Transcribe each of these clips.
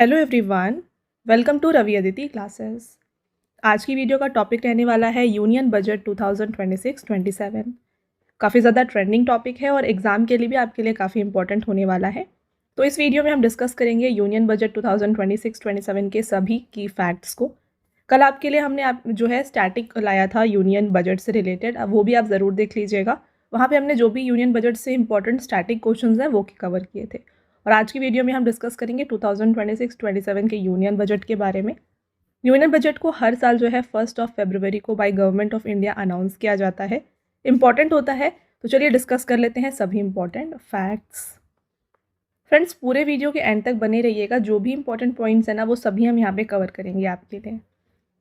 Hello everyone, welcome to Ravi Aditi classes. आज की video का टॉपिक रहने वाला है यूनियन बजट 2026-27। काफ़ी ज़्यादा ट्रेंडिंग टॉपिक है और एग्ज़ाम के लिए भी आपके लिए काफ़ी इंपॉर्टेंट होने वाला है। तो इस वीडियो में हम डिस्कस करेंगे यूनियन बजट 2026-27 के सभी की फैक्ट्स को। कल आपके लिए हमने जो है स्टैटिक लाया था यूनियन बजट से रिलेटेड, अब वो भी आप ज़रूर देख लीजिएगा। वहाँ पे हमने जो भी यूनियन बजट से इंपॉर्टेंट स्टैटिक क्वेश्चंस हैं वो कवर किए थे। और आज की वीडियो में हम डिस्कस करेंगे 2026-27 के यूनियन बजट के बारे में। यूनियन बजट को हर साल जो है 1 फरवरी को by government of India announce किया जाता है। इंपॉर्टेंट होता है, तो चलिए डिस्कस कर लेते हैं सभी इंपॉर्टेंट फैक्ट्स। फ्रेंड्स, पूरे वीडियो के एंड तक बने रहिएगा, जो भी इंपॉर्टेंट पॉइंट्स हैं ना वो सभी हम यहाँ पे कवर करेंगे आपके लिए।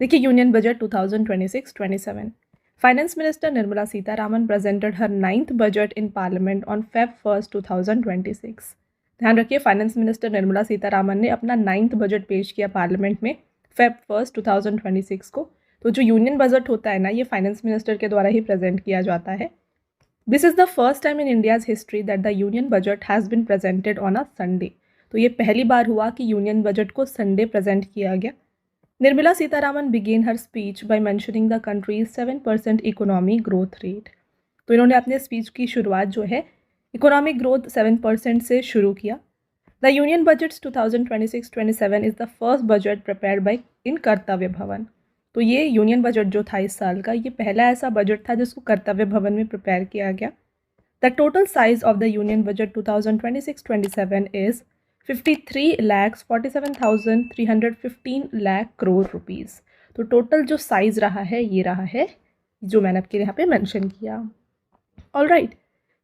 देखिए, union budget 2026-27। Finance minister Nirmala Sitharaman presented her 9th budget in parliament on Feb 1, 2026। ध्यान रखिए, फाइनेंस मिनिस्टर निर्मला सीतारामन ने अपना 9th बजट पेश किया पार्लियामेंट में Feb 1, 2026 को। तो जो यूनियन बजट होता है ना, ये फाइनेंस मिनिस्टर के द्वारा ही प्रेजेंट किया जाता है। This is the first time in India's history that the union budget has been presented on a Sunday. तो ये पहली बार हुआ कि यूनियन बजट को संडे प्रेजेंट किया गया। Nirmala Sitharaman began her speech by mentioning the country's 7% economy growth rate. तो इन्होंने अपने स्पीच की शुरुआत जो है इकोनॉमिक ग्रोथ 7% से शुरू किया। The union budget 2026-27 is the first budget prepared by in Kartavya Bhavan. तो ये यूनियन बजट जो था इस साल का, ये पहला ऐसा बजट था जिसको कर्तव्य भवन में प्रिपेयर किया गया। The total size of the union budget 2026-27 is 53,47,315 lakh crore rupees. तो टोटल जो साइज़ रहा है ये रहा है, जो मैंने आपके यहाँ पे मेंशन किया। ऑलराइट,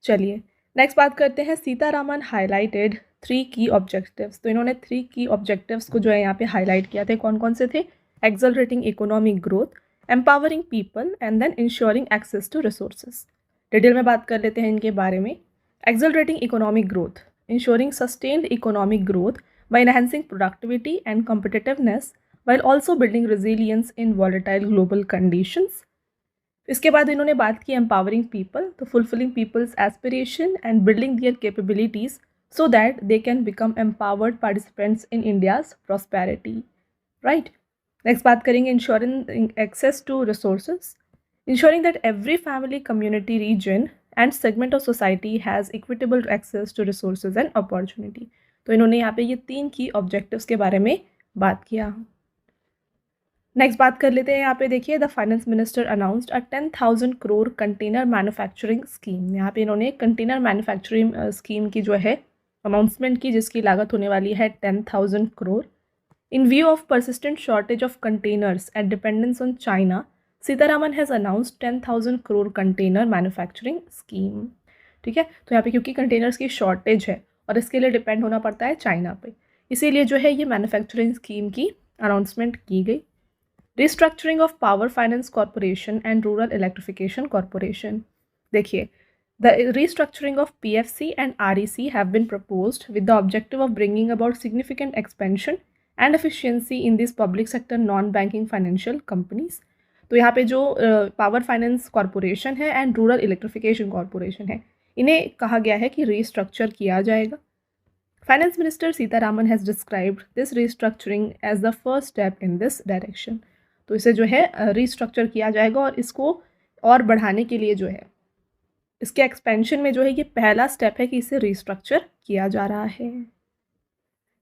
चलिए नेक्स्ट बात करते हैं। सीतारामन हाईलाइटेड 3 की ऑब्जेक्टिव्स। तो इन्होंने 3 की ऑब्जेक्टिव्स को जो है यहाँ पे हाईलाइट किया थे। कौन कौन से थे? Accelerating economic growth, empowering people and then ensuring access to resources. Detail में बात कर लेते हैं इनके बारे में। Accelerating economic growth, ensuring sustained economic growth by enhancing productivity and competitiveness while also building resilience in volatile global conditions. इसके बाद इन्होंने बात की empowering people, तो fulfilling people's aspiration and building their capabilities so that they can become empowered participants in India's prosperity. Right? Next बात करेंगे ensuring access to resources, ensuring that every family, community, region and segment of society has equitable access to resources and opportunity. तो इन्होंने यहाँ पे ये 3 की objectives के बारे में बात किया। नेक्स्ट बात कर लेते हैं। यहाँ पे देखिए, the finance minister announced a 10,000 crore container manufacturing scheme. यहाँ पे इन्होंने कंटेनर मैन्युफैक्चरिंग स्कीम की जो है अनाउंसमेंट की, जिसकी लागत होने वाली है 10,000 करोड़। इन view of persistent shortage of containers and dependence on China, Sitharaman has announced 10,000 crore container manufacturing scheme. ठीक है, तो यहाँ पे क्योंकि कंटेनर्स की शॉर्टेज है और इसके लिए डिपेंड होना पड़ता है चाइना पे, इसीलिए जो है ये मैन्युफैक्चरिंग स्कीम की अनाउंसमेंट की गई। Restructuring of power finance corporation and rural electrification corporation. देखिए, the restructuring of PFC and REC have been proposed with the objective of bringing about significant expansion and efficiency in these public sector non-banking financial companies. तो यहाँ पे जो power finance corporation है and rural electrification corporation है, इन्हें कहा गया है कि रीस्ट्रक्चर किया जाएगा। Finance minister Sitharaman has described this restructuring as the first step in this direction. तो इसे जो है रीस्ट्रक्चर किया जाएगा और इसको और बढ़ाने के लिए जो है इसके एक्सपेंशन में जो है ये पहला स्टेप है कि इसे रीस्ट्रक्चर किया जा रहा है।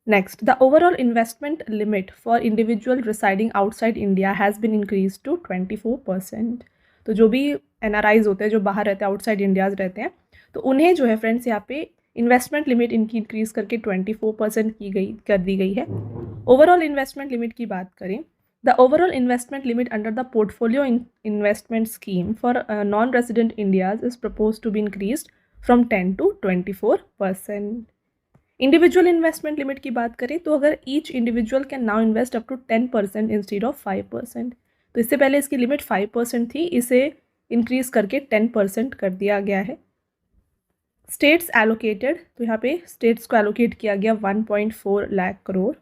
Next, the overall investment limit for individual residing outside India has been increase to 24%। तो जो भी NRIs होते हैं, जो बाहर रहते हैं, आउटसाइड इंडियाज़ रहते हैं, तो उन्हें जो है फ्रेंड्स यहाँ पे इन्वेस्टमेंट लिमिट इनकी इंक्रीज करके 24% कर दी गई है। ओवरऑल इन्वेस्टमेंट लिमिट की बात करें, the overall investment limit under the portfolio investment scheme for non-resident Indias is proposed to be increased from 10 to 24%. Individual investment limit की बात करें तो अगर each individual can now invest up to 10% instead of 5%। तो इससे पहले इसकी limit 5% थी, इसे इंक्रीज करके 10% कर दिया गया है। स्टेट्स एलोकेटेड, तो यहाँ पे स्टेट्स को एलोकेट किया गया 1.4 lakh crore.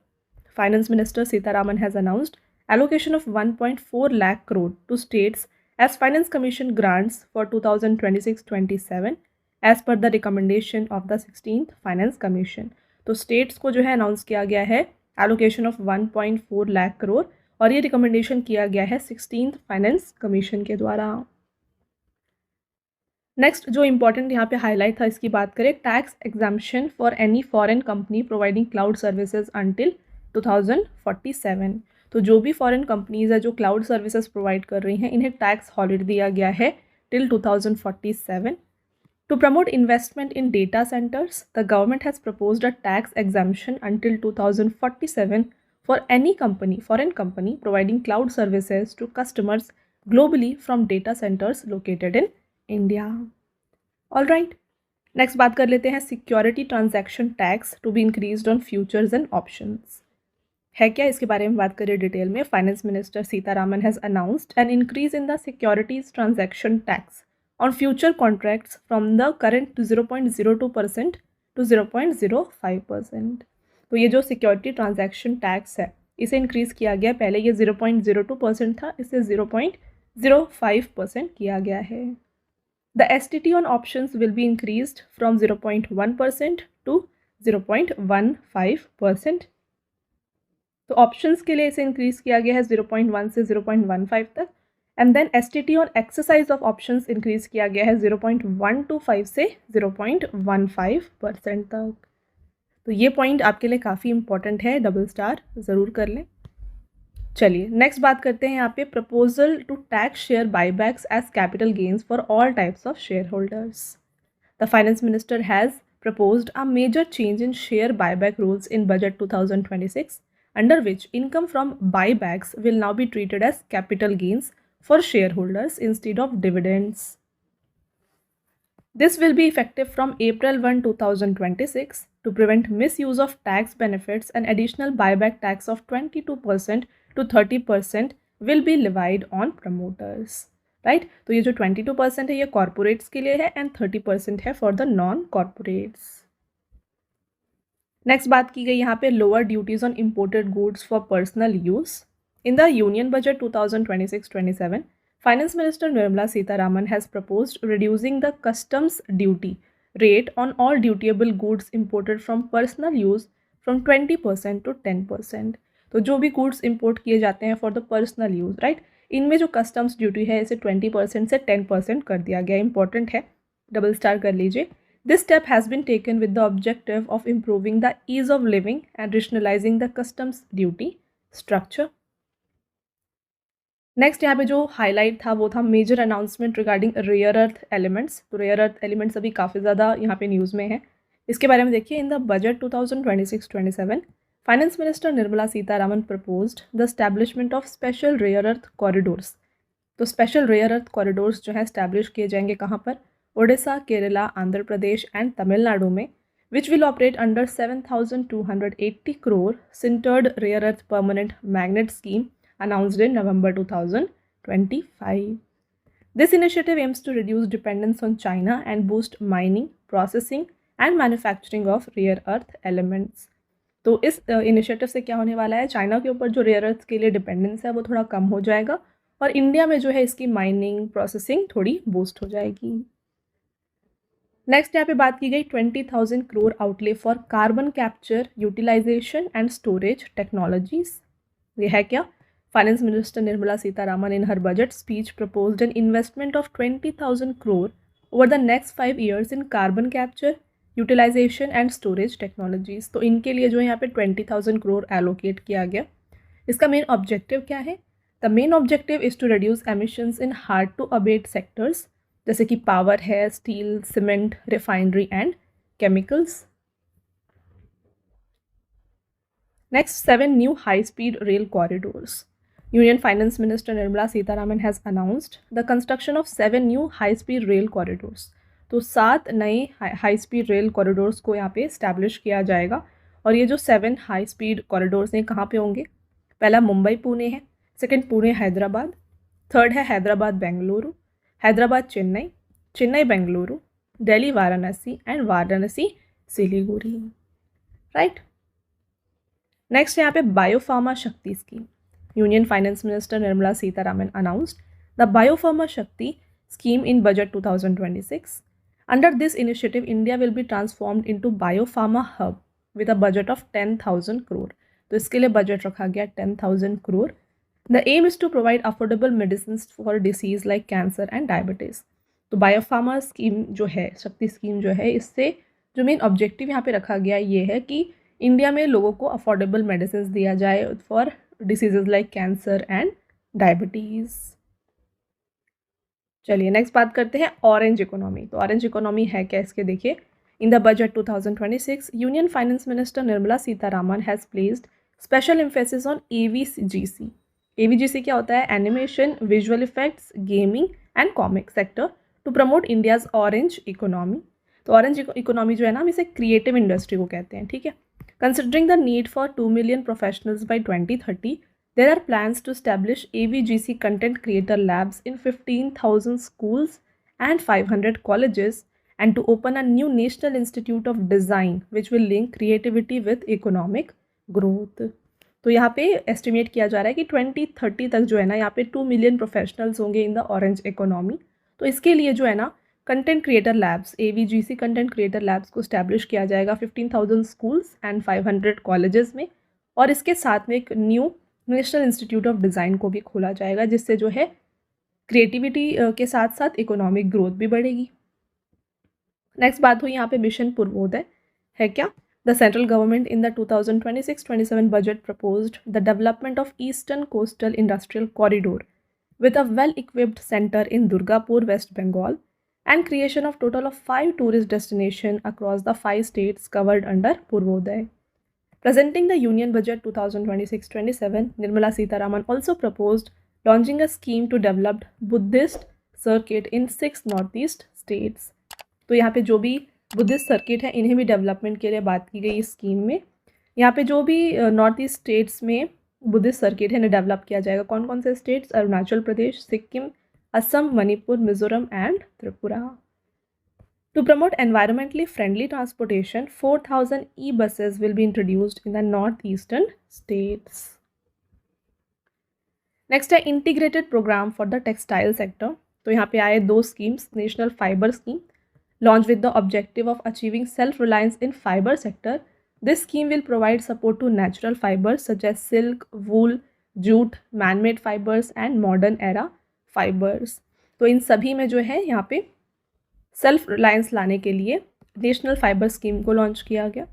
Finance minister Sitharaman has announced allocation of 1.4 lakh crore to states as Finance Commission grants for 2026-27 as per the recommendation of the 16th Finance Commission। तो states को जो है अनाउंस किया गया है एलोकेशन ऑफ 1.4 लाख करोड़, और ये रिकमेंडेशन किया गया है 16th फाइनेंस कमीशन के द्वारा। नेक्स्ट जो इंपॉर्टेंट यहाँ पे हाईलाइट था, इसकी बात करें, tax exemption for any foreign company providing cloud services until 2047। तो जो भी फॉरेन कंपनीज है जो क्लाउड सर्विसेज प्रोवाइड कर रही हैं, इन्हें टैक्स हॉलिडे दिया गया है till 2047। To promote investment in data centers, the government has proposed a tax exemption until 2047 for any company, foreign company, providing cloud services to customers globally from data centers located in India. All right. Next बात कर लेते हैं security transaction tax to be increased on futures and options. है क्या, इसके बारे में बात करें डिटेल में। Finance minister Sitharaman has announced an increase in the securities transaction tax on future contracts from the current 0.02% to 0.05%। तो ये जो सिक्योरिटी ट्रांजैक्शन टैक्स है, इसे इंक्रीज़ किया गया। पहले ये 0.02% था, इसे 0.05% किया गया है। The STT on options will be increased from 0.1% to 0.15%। तो ऑप्शंस के लिए इसे इंक्रीज़ किया गया है 0.1 से 0.15 तक। एंड देन STT और एक्सरसाइज ऑफ ऑप्शंस इंक्रीज किया गया है 0.125 से 0.15% तक। तो ये पॉइंट आपके लिए काफ़ी इंपॉर्टेंट है, डबल स्टार ज़रूर कर लें। चलिए नेक्स्ट बात करते हैं यहाँ पे, proposal to tax share buybacks as capital gains for all types of shareholders. The finance minister has proposed a major change in share buyback rules in budget 2026, under which income from buybacks will now be treated as capital gains for shareholders instead of dividends. This will be effective from April 1, 2026 to prevent misuse of tax benefits. An additional buyback tax of 22% to 30% will be levied on promoters. Right, तो ये जो 22% है ये corporates के लिए है and 30% है for the non corporates. Next बात की गई यहाँ पे, lower duties on imported goods for personal use. In the union budget 2026-27, finance minister Nirmala Sitharaman has proposed reducing the customs duty rate on all dutiable goods imported from personal use from 20% to 10%। तो जो भी goods import किए जाते हैं for the personal use, right, इनमें जो customs duty है इसे 20% से 10% कर दिया गया। इंपॉर्टेंट है, डबल स्टार कर लीजिए। This step has been taken with the objective of improving the ease of living and rationalising the customs duty structure. Next यहाँ पे जो हाईलाइट था वो था major announcement regarding rare earth elements. तो रेयर अर्थ एलिमेंट्स अभी काफ़ी ज़्यादा यहाँ पे न्यूज़ में है, इसके बारे में देखिए। In the budget 2026-27, finance minister Nirmala Sitharaman proposed the establishment of special rare earth corridors. तो स्पेशल रेयर अर्थ कॉरिडोर्स जो है एस्टैब्लिश किए जाएंगे कहाँ पर, ओडिशा, केरला, आंध्र प्रदेश एंड तमिलनाडु में, which will operate under 7,280 crore sintered rare earth permanent magnet scheme announced in November 2025. This initiative aims to reduce dependence on China and boost mining, processing and manufacturing of rare earth elements. तो इस initiative से क्या होने वाला है, China के ऊपर जो रेयर अर्थ के लिए डिपेंडेंस है वो थोड़ा कम हो जाएगा और इंडिया में जो है इसकी माइनिंग प्रोसेसिंग थोड़ी बूस्ट हो जाएगी। नेक्स्ट यहाँ पे बात की गई 20,000 crore outlay for carbon capture, utilisation and storage technologies. ये है क्या, Finance Minister Nirmala Sitharaman in her budget speech proposed an investment of 20,000 crore over the next 5 years in carbon capture, utilization and storage technologies। तो इनके लिए जो यहाँ पे 20,000 crore allocate किया गया। इसका मेन ऑब्जेक्टिव क्या है? The main objective is to reduce emissions in hard to abate sectors जैसे कि पावर है, steel, cement, refinery and chemicals. Next, 7 new high-speed rail corridors. Union Finance Minister Nirmala Sitharaman has announced the construction of 7 new high-speed rail corridors. तो 7 नए high speed rail corridors को यहाँ पे establish किया जाएगा। और ये जो 7 हाई स्पीड कॉरिडोर्स हैं कहाँ पे होंगे? पहला मुंबई पुणे है, सेकंड पुणे हैदराबाद, थर्ड है Hyderabad Bengaluru, Hyderabad Chennai, Chennai Bengaluru, Delhi Varanasi and Varanasi Siliguri, right. Next यहाँ पे बायोफार्मा शक्ति scheme. Union Finance Minister Nirmala Sitharaman announced the Biopharma Shakti scheme in budget 2026. Under this initiative, India will be transformed into Biopharma hub with a budget of 10,000 crore. तो इसके लिए budget रखा गया 10,000 crore. The aim is to provide affordable medicine for disease like cancer and diabetes. तो biopharma scheme जो है, शक्ति scheme जो है, इससे जो मेन ऑब्जेक्टिव यहाँ पे रखा गया ये है कि इंडिया में लोगों को अफोर्डेबल मेडिसिन दिया जाए for diseases like cancer and diabetes. चलिए नेक्स्ट बात करते हैं ऑरेंज इकोनॉमी। तो ऑरेंज इकोनॉमी है क्या, इसके देखिए। In the budget 2026, union finance minister Nirmala Sitharaman has placed special emphasis on AVGC। AVGC क्या होता है? Animation, visual effects, gaming and comic sector to promote India's orange economy. तो ऑरेंज इकोनॉमी जो है ना, हम इसे क्रिएटिव इंडस्ट्री को कहते हैं, ठीक है। Considering the need for 2 million professionals by 2030, there are plans to establish AVGC content creator labs in 15,000 schools and 500 colleges, and to open a new National Institute of Design which will link creativity with economic growth। तो यहाँ पे estimate किया जा रहा है कि 2030 तक जो है ना, यहाँ पे 2 million प्रोफेशनल्स होंगे इन द ऑरेंज इकोनॉमी। तो इसके लिए जो है ना, content creator labs, AVGC content creator labs को स्टैब्लिश किया जाएगा 15,000 स्कूल्स एंड 500 कॉलेजेस में, और इसके साथ में एक new national institute of design को भी खोला जाएगा, जिससे जो है क्रिएटिविटी के साथ साथ इकोनॉमिक ग्रोथ भी बढ़ेगी। नेक्स्ट बात हुई यहाँ पे मिशन पूर्वोदय है क्या। The central government in the 2026-27 budget proposed the development of eastern coastal industrial corridor with a well-equipped center in Durgapur, West Bengal, and creation of total of 5 tourist destinations across the 5 states covered under Purvodaya. Presenting the Union Budget 2026-27, Nirmala Sitharaman also proposed launching a scheme to develop Buddhist circuit in 6 northeast states. तो यहाँ पे जो भी Buddhist circuit है, इन्हें भी development के लिए बात की गई इस स्कीम में। यहाँ पे जो भी नॉर्थ ईस्ट स्टेट्स में बुद्धिस्ट सर्किट है, इन्हें डेवलप किया जाएगा। कौन कौन से states? Arunachal Pradesh, Sikkim, Assam, Manipur, Mizoram and Tripura. To promote environmentally friendly transportation, 4,000 e-buses will be introduced in the northeastern states. Next है integrated programme for the textile sector. तो यहाँ पे आए 2 schemes. National fibre scheme launched with the objective of achieving self-reliance in fiber sector. This scheme will provide support to natural fibers such as silk, wool, jute, man-made fibers and modern era fibers. तो इन सभी में जो है यहाँ पे self reliance लाने के लिए नेशनल फाइबर स्कीम को लॉन्च किया गया।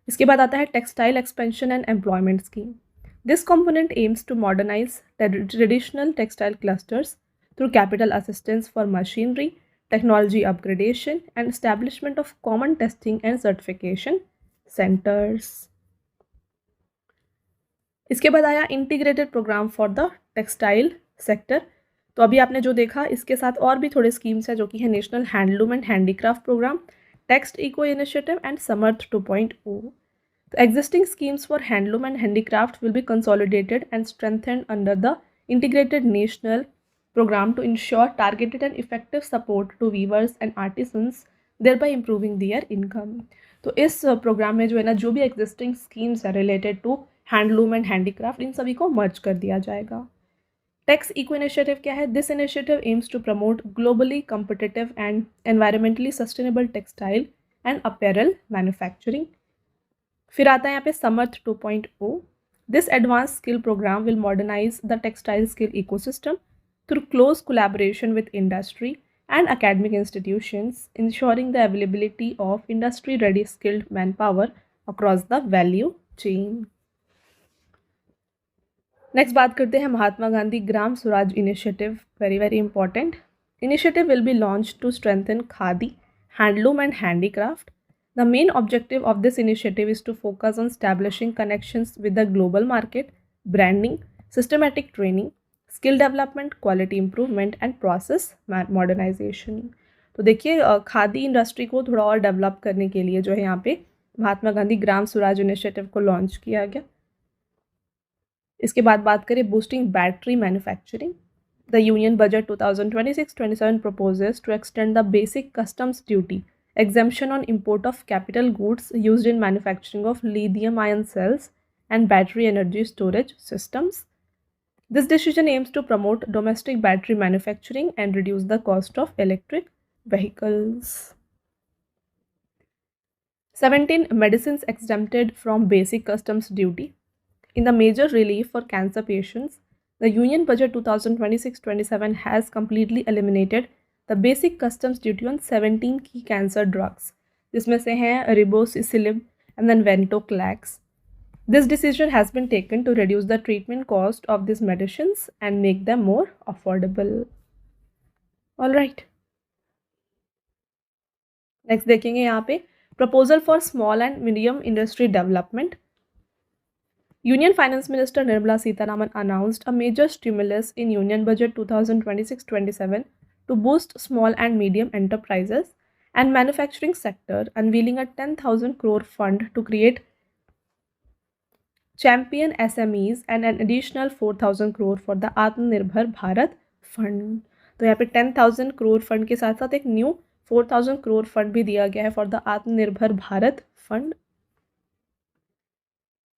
इसके बाद आता है textile expansion and employment scheme. This component aims to modernize traditional textile clusters through capital assistance for machinery, technology upgradation and establishment of common testing and certification centers. इसके बाद आया integrated programme for the textile sector. तो अभी आपने जो देखा, इसके साथ और भी थोड़े स्कीम्स हैं, जो कि है national handloom and handicraft programme, text eco initiative and Samarth 2.0। तो existing schemes for handloom and handicraft will be consolidated and strengthened under the integrated national program to ensure targeted and effective support to weavers and artisans, thereby improving their income. तो इस programme में जो है ना, जो भी existing schemes है related to handloom and handicraft, इन सभी को मर्ज कर दिया जाएगा। टेक्स इको इनिशिएटिव क्या है? This initiative aims to promote globally competitive and environmentally sustainable textile and apparel manufacturing. फिर आता है यहाँ पे Samarth 2.0। This advance skill programme will modernise the textile skill ecosystem through close collaboration with industry and academic institutions, ensuring the availability of industry-ready skilled manpower across the value chain. Next बात करते हैं Mahatma Gandhi Gram Swaraj initiative. Very very important initiative will be launched to strengthen khadi, handloom and handicraft. The main objective of this initiative is to focus on establishing connections with the global market, branding, systematic training, skill development, quality improvement and process modernisation. तो देखिए, khadi industry को थोड़ा और develop करने के लिए जो है यहाँ पे महात्मा गांधी ग्राम स्वराज इनिशिएटिव को लॉन्च किया गया। इसके बाद बात करें boosting battery manufacturing. The union budget 2026-27 proposes to extend the basic customs duty exemption on import of capital goods used in manufacturing of lithium ion cells and battery energy storage systems. This decision aims to promote domestic battery manufacturing and reduce the cost of electric vehicles. 17 medicines exempted from basic customs duty. In the major relief for cancer patients, the Union Budget 2026-27 has completely eliminated the basic customs duty on 17 key cancer drugs, जिसमें से हैं ribociclib and then venetoclax. This decision has been taken to reduce the treatment cost of these medicines and make them more affordable. All right. Next देखेंगे यहाँ पे proposal for small and medium industry development. Union Finance Minister Nirmala Sitharaman announced a major stimulus in Union Budget 2026-27 to boost small and medium enterprises and manufacturing sector, unveiling a 10,000 crore fund to create champion SMEs and an additional 4,000 crore for the Atmanirbhar Bharat Fund. तो यहाँ पे 10,000 crore fund के साथ साथ एक new 4,000 crore fund भी दिया गया है फॉर द आत्मनिर्भर भारत फंड.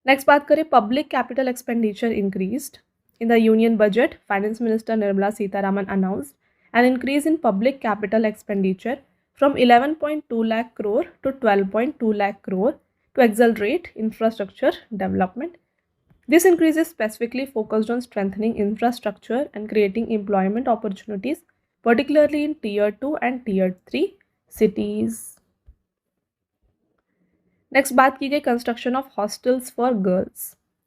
नेक्स्ट बात करें public capital expenditure increased. In the union budget finance minister Nirmala Sitharaman announced an increase in public capital expenditure from 11.2 lakh crore to 12.2 lakh crore to accelerate infrastructure development. This increase is specifically focused on strengthening infrastructure and creating employment opportunities, particularly in Tier 2 and Tier 3 cities. Next बात की गई construction of hostels for girls.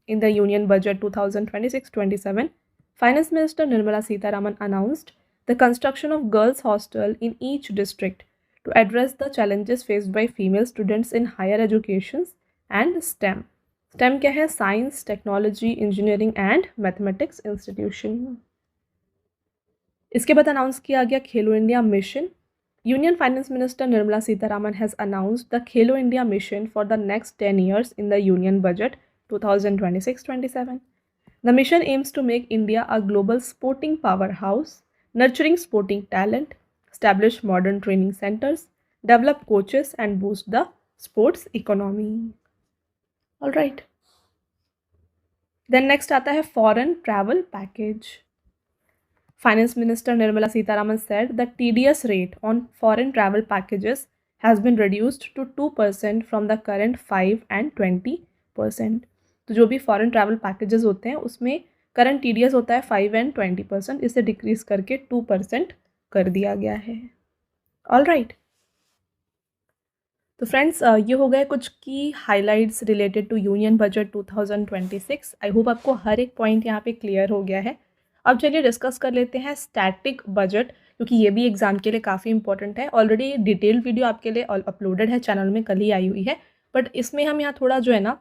In the Union Budget 2026-27, Finance Minister Nirmala Sitharaman announced the construction of girls' hostel in each district to address the challenges faced by female students in higher education and STEM. STEM क्या है? Science, Technology, Engineering and Mathematics Institution. इसके बाद announce किया गया खेलो India mission. Union Finance Minister Nirmala Sitharaman has announced the Khelo India mission for the next 10 years in the Union Budget 2026-27. The mission aims to make India a global sporting powerhouse, nurturing sporting talent, establish modern training centers, develop coaches and boost the sports economy. All right. Then next आता है foreign travel package. Finance Minister Nirmala Sitharaman said the TDS rate on foreign travel packages has been reduced to 2% from the current 5 and 20%. तो जो भी foreign travel packages होते हैं उसमें current TDS होता है 5 and 20%, इसे डिक्रीज करके 2% कर दिया गया है. All right. तो फ्रेंड्स ये हो गए कुछ की highlights related to union budget 2026. I hope आपको हर एक पॉइंट यहाँ पे क्लियर हो गया है. अब चलिए डिस्कस कर लेते हैं स्टैटिक बजट, क्योंकि ये भी एग्जाम के लिए काफ़ी इंपॉर्टेंट है. ऑलरेडी डिटेल्ड वीडियो आपके लिए अपलोडेड है चैनल में, कल ही आई हुई है, बट इसमें हम यहाँ थोड़ा जो है ना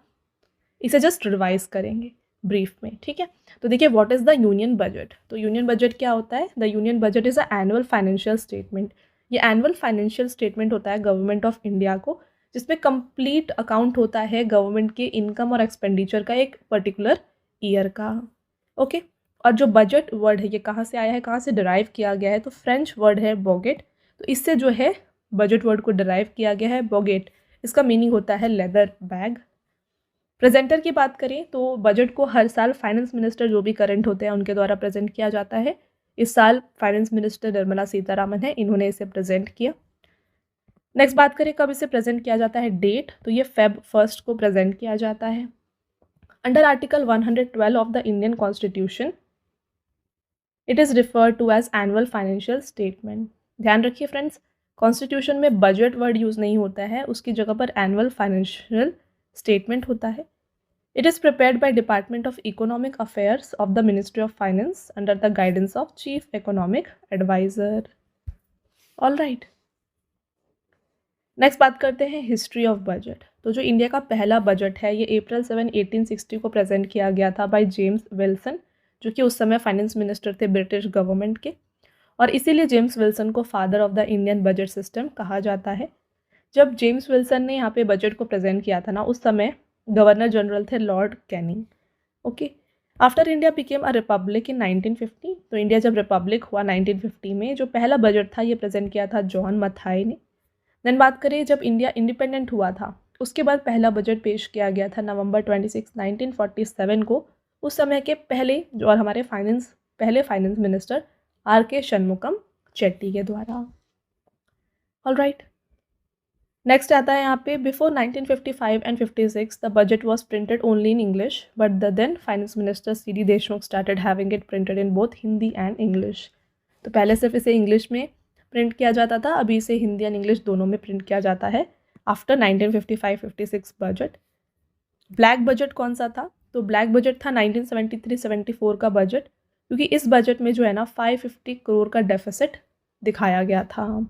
इसे जस्ट रिवाइज करेंगे ब्रीफ में. ठीक है. तो देखिए what is the union budget. तो यूनियन बजट क्या होता है? The union budget is a annual financial statement. ये एनुअल फाइनेंशियल स्टेटमेंट होता है गवर्नमेंट ऑफ इंडिया को, जिसमें कंप्लीट अकाउंट होता है गवर्नमेंट के इनकम और एक्सपेंडिचर का एक पर्टिकुलर ईयर का. ओके. और जो बजट वर्ड है ये कहाँ से आया है, कहाँ से डिराइव किया गया है? तो फ्रेंच वर्ड है बॉगेट. तो इससे जो है बजट वर्ड को डिराइव किया गया है बॉगेट. इसका मीनिंग होता है लेदर बैग. प्रेजेंटर की बात करें तो बजट को हर साल फाइनेंस मिनिस्टर जो भी करंट होते हैं उनके द्वारा प्रेजेंट किया जाता है. इस साल फाइनेंस मिनिस्टर निर्मला सीतारामन है, इन्होंने इसे प्रेजेंट किया. नेक्स्ट बात करें कब इसे प्रेजेंट किया जाता है, डेट. तो ये Feb 1 को प्रेजेंट किया जाता है. Under article 112 of the Indian constitution it is referred to as annual financial statement. ध्यान रखिए फ्रेंड्स, कॉन्स्टिट्यूशन में बजट वर्ड यूज़ नहीं होता है, उसकी जगह पर एनुअल फाइनेंशियल स्टेटमेंट होता है. It is prepared by department of economic affairs of the ministry of finance under the guidance of chief economic adviser. All right. Next बात करते हैं हिस्ट्री ऑफ बजट. तो जो इंडिया का पहला बजट है ये April 7, 1860 को प्रेजेंट किया गया था बाय जेम्स विल्सन, जो कि उस समय फाइनेंस मिनिस्टर थे ब्रिटिश गवर्नमेंट के, और इसीलिए जेम्स विल्सन को father of the Indian budget system कहा जाता है. जब जेम्स विल्सन ने यहाँ पे बजट को प्रेजेंट किया था ना, उस समय गवर्नर जनरल थे Lord Canning. Okay. After India became a republic in 1950. तो इंडिया जब रिपब्लिक हुआ 1950 में, जो पहला बजट था ये प्रेजेंट किया था जॉन मथाई ने. देन बात करें जब इंडिया इंडिपेंडेंट हुआ था उसके बाद पहला बजट पेश किया गया था नवंबर 26, 1947 को. उस समय के पहले जो और हमारे पहले finance minister R.K. Shanmugam Chetty के द्वारा. All right. नेक्स्ट आता है यहाँ पे before 1955 and 56 the budget was printed only in English but the then finance minister C D. Deshmukh started having it printed in both Hindi and English. तो पहले सिर्फ इसे इंग्लिश में प्रिंट किया जाता था, अभी इसे हिंदी एंड इंग्लिश दोनों में प्रिंट किया जाता है आफ्टर 1955-56 बजट। ब्लैक बजट कौन सा था? तो ब्लैक बजट था 1973-74 का बजट, क्योंकि इस बजट में जो है ना 550 करोड़ का डेफिसिट दिखाया गया था।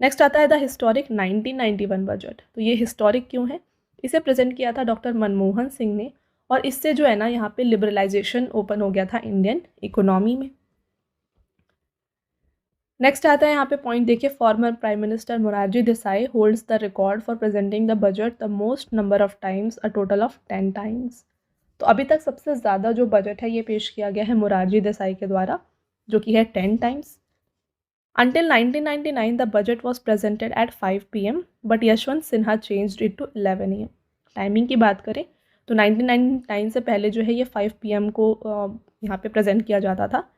नेक्स्ट आता है द हिस्टोरिक 1991 बजट। तो ये हिस्टोरिक क्यों है? इसे प्रेजेंट किया था डॉक्टर मनमोहन सिंह ने, और इससे जो है ना यहाँ पे लिबरलाइजेशन ओपन हो गया था इंडियन इकोनॉमी में। नेक्स्ट आता है यहाँ पे पॉइंट देखिए, former prime minister Morarji Desai holds the record for presenting the budget the most number of times, a total of 10 times. तो अभी तक सबसे ज़्यादा जो बजट है ये पेश किया गया है मोरारजी देसाई के द्वारा, जो कि है 10 times. Until 1999, the budget was presented at 5 p.m. but Yashwant Sinha changed it to 11 a.m. Timing की बात करें तो 1999 से पहले जो है ये 5 p.m. को यहाँ पे प्रेजेंट किया जाता था,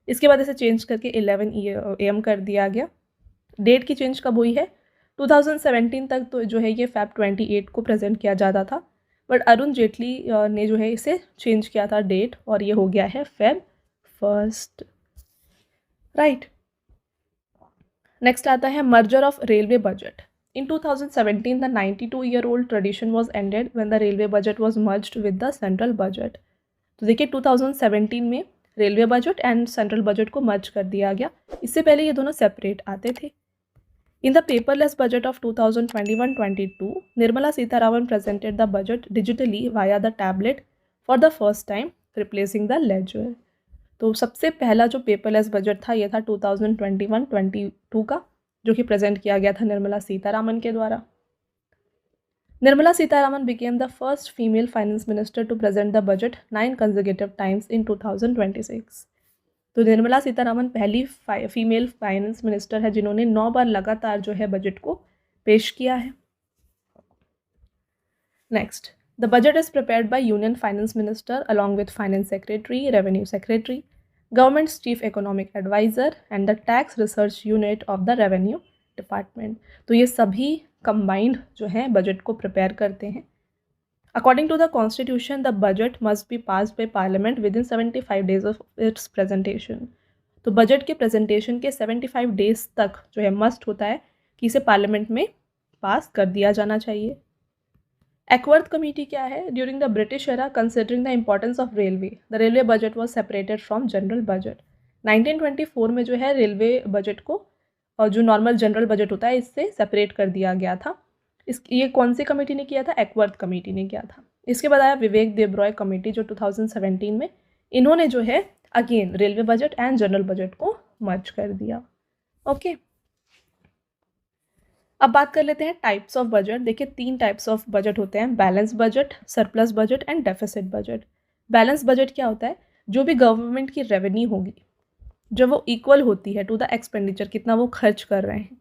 इसके बाद इसे चेंज करके 11 a.m. कर दिया गया। डेट की चेंज कब हुई है? 2017 तक तो जो है ये Feb 28 को प्रेजेंट किया जाता था, बट अरुण जेटली ने जो है इसे चेंज किया था डेट, और ये हो गया है Feb 1। राइट। नेक्स्ट आता है merger of railway budget. In 2017 the 92-year-old tradition was ended when the railway budget was merged with the central budget. तो देखिए 2017 में railway budget and central budget को मर्ज कर दिया गया, इससे पहले ये दोनों सेपरेट आते थे। In the paperless budget of 2021-22 Nirmala Sitharaman presented the budget digitally via the tablet for the first time, replacing the ledger. तो सबसे पहला जो पेपरलेस बजट था ये था 2021-22 का, जो कि प्रेजेंट किया गया था निर्मला सीतारामन के द्वारा। Nirmala Sitharaman became the first female finance minister to present the budget 9 consecutive times in 2026। तो निर्मला सीतारामन पहली फीमेल फाइनेंस मिनिस्टर है जिन्होंने 9 बार लगातार जो है बजट को पेश किया है। Next, the budget is prepared by Union Finance Minister along with Finance Secretary, Revenue Secretary, Government's Chief Economic Advisor and the Tax Research Unit of the Revenue Department। तो ये सभी combined जो हैं बजट को प्रिपेयर करते हैं। According to the Constitution, the budget must be passed by Parliament within 75 days of its presentation। तो budget के प्रेजेंटेशन के 75 डेज तक जो है मस्ट होता है कि इसे पार्लियामेंट में पास कर दिया जाना चाहिए। एक्वर्थ कमेटी क्या है? During the British era, considering the importance of railway, the railway budget was separated from general budget. 1924 में जो है रेलवे बजट को और जो नॉर्मल जनरल बजट होता है इससे सेपरेट कर दिया गया था। ये कौन सी कमेटी ने किया था? एक्वर्थ कमेटी ने किया था। इसके बाद आया विवेक देबरॉय कमेटी जो 2017 में, इन्होंने जो है again railway budget and general budget को मर्ज कर दिया। ओके, अब बात कर लेते हैं टाइप्स ऑफ बजट। देखिए 3 टाइप्स ऑफ बजट होते हैं, balance budget, surplus budget and deficit budget. Balance budget क्या होता है? जो भी गवर्नमेंट की रेवेन्यू होगी जब वो इक्वल होती है टू द एक्सपेंडिचर, कितना वो खर्च कर रहे हैं,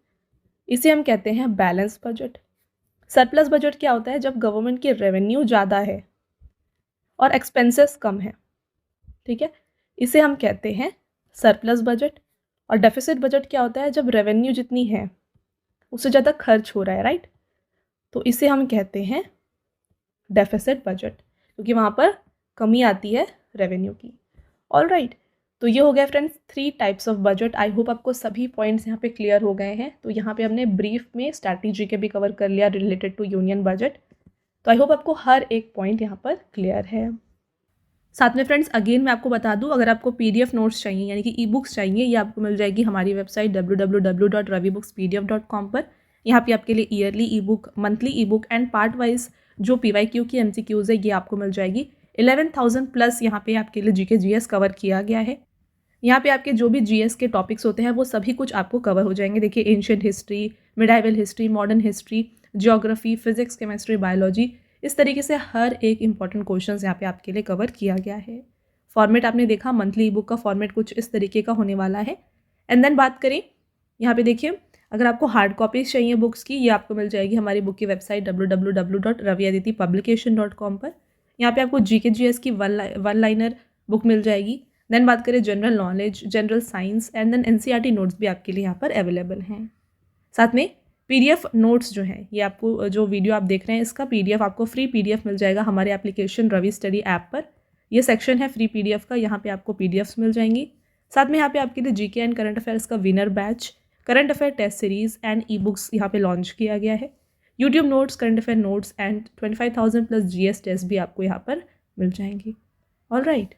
इसे हम कहते हैं बैलेंस बजट। सरप्लस बजट क्या होता है? जब गवर्नमेंट की रेवेन्यू ज़्यादा है और एक्सपेंसेस कम है, ठीक है, इसे हम कहते हैं सरप्लस बजट। और डेफिसिट बजट क्या होता है? जब रेवेन्यू जितनी है उससे ज़्यादा खर्च हो रहा है, राइट, तो इसे हम कहते हैं डेफिसिट बजट, क्योंकि वहाँ पर कमी आती है रेवेन्यू की। ऑल राइट, तो ये हो गया friends 3 types of budget. I hope आपको सभी पॉइंट्स यहाँ पे क्लियर हो गए हैं। तो यहाँ पे हमने ब्रीफ में स्ट्रैटेजी के भी कवर कर लिया रिलेटेड टू यूनियन बजट। तो आई होप आपको हर एक पॉइंट यहाँ पर क्लियर है। साथ में फ्रेंड्स अगेन मैं आपको बता दूं, अगर आपको PDF नोट्स चाहिए यानी कि ई-बुक्स चाहिए, ये आपको मिल जाएगी हमारी वेबसाइट www.ravibooks.pdf.com पर। यहाँ पे आपके लिए yearly e-book, monthly e-book and part wise जो PYQ की MCQs है ये आपको मिल जाएगी। 11,000 प्लस यहाँ पे आपके लिए GK GS कवर किया गया है। यहाँ पे आपके जो भी GS के टॉपिक्स होते हैं वो सभी कुछ आपको कवर हो जाएंगे। देखिए ancient history, medieval history, modern history, geography, physics, chemistry, biology, इस तरीके से हर एक इंपॉर्टेंट क्वेश्चंस यहाँ पे आपके लिए कवर किया गया है। फॉर्मेट आपने देखा, मंथली ई बुक का फॉर्मेट कुछ इस तरीके का होने वाला है। एंड देन बात करें यहाँ पे देखिए, अगर आपको हार्ड कॉपीज चाहिए बुक्स की, ये आपको मिल जाएगी हमारी बुक की वेबसाइट www.raviaditipublication.com पर। यहाँ पे आपको GK GS की वन लाइनर बुक मिल जाएगी। देन बात करें general knowledge, general science and then NCERT notes भी आपके लिए यहाँ पर अवेलेबल हैं। साथ में PDF नोट्स जो हैं, ये आपको जो वीडियो आप देख रहे हैं इसका PDF आपको फ्री PDF मिल जाएगा हमारे एप्लीकेशन रवि स्टडी ऐप पर। ये सेक्शन है फ्री PDF का, यहाँ पे आपको PDFs मिल जाएंगी। साथ में यहाँ पे आपके लिए GK एंड करंट अफेयर्स का winner batch, current affair test series and e books यहाँ पे लॉन्च किया गया है। YouTube notes, current affair notes and 25,000 plus GS test भी आपको यहाँ पर मिल जाएंगी। ऑलराइट,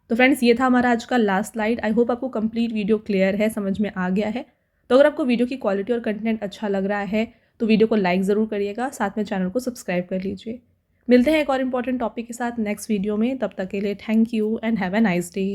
तो फ्रेंड्स ये था हमारा आज का लास्ट स्लाइड। आई होप आपको कंप्लीट वीडियो क्लियर है, समझ में आ गया है। तो अगर आपको वीडियो की क्वालिटी और कंटेंट अच्छा लग रहा है तो वीडियो को लाइक ज़रूर करिएगा, साथ में चैनल को सब्सक्राइब कर लीजिए। मिलते हैं एक और इम्पॉर्टेंट टॉपिक के साथ नेक्स्ट वीडियो में, तब तक के लिए thank you and have a nice day.